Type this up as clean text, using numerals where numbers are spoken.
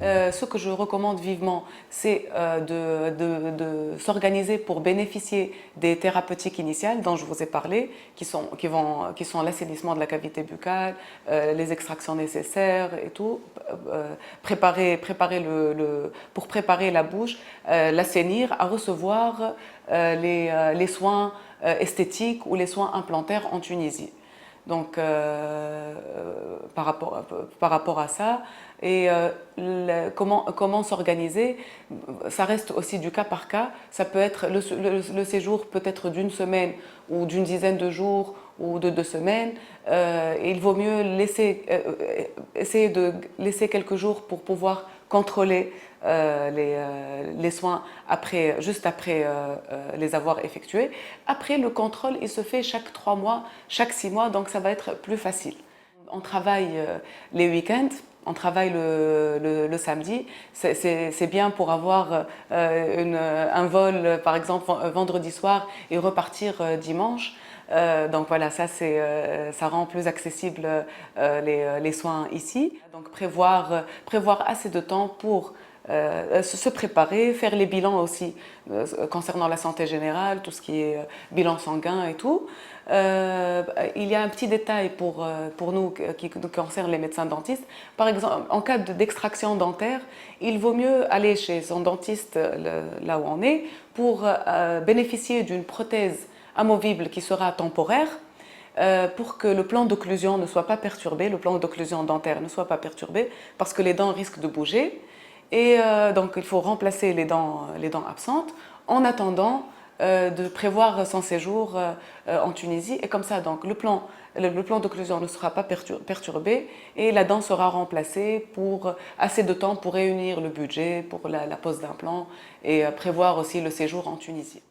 Ce que je recommande vivement, c'est de s'organiser pour bénéficier des thérapeutiques initiales dont je vous ai parlé, qui sont l'assainissement de la cavité buccale, les extractions nécessaires et tout, pour préparer la bouche, l'assainir à recevoir les soins esthétiques ou les soins implantaires en Tunisie. Donc, par rapport à ça, et comment s'organiser, ça reste aussi du cas par cas. Ça peut être le séjour peut être d'une semaine ou d'une dizaine de jours ou de 2 semaines. Il vaut mieux essayer de laisser quelques jours pour pouvoir contrôler les soins juste après les avoir effectués. Après, le contrôle, il se fait chaque 3 mois, chaque 6 mois, donc ça va être plus facile. On travaille les week-ends, on travaille le samedi. C'est bien pour avoir un vol, par exemple, vendredi soir et repartir dimanche. Donc voilà, ça rend plus accessible les soins ici. Donc prévoir assez de temps pour se préparer, faire les bilans aussi concernant la santé générale, tout ce qui est bilan sanguin et tout. Il y a un petit détail pour nous qui concerne les médecins dentistes. Par exemple, en cas d'extraction dentaire, il vaut mieux aller chez son dentiste, là où on est, pour bénéficier d'une prothèse amovible qui sera temporaire, pour que le plan d'occlusion ne soit pas perturbé, le plan d'occlusion dentaire ne soit pas perturbé, parce que les dents risquent de bouger. Et donc, il faut remplacer les dents absentes en attendant de prévoir son séjour en Tunisie. Et comme ça, donc, le plan d'occlusion ne sera pas perturbé et la dent sera remplacée pour assez de temps pour réunir le budget pour la pose d'implant et prévoir aussi le séjour en Tunisie.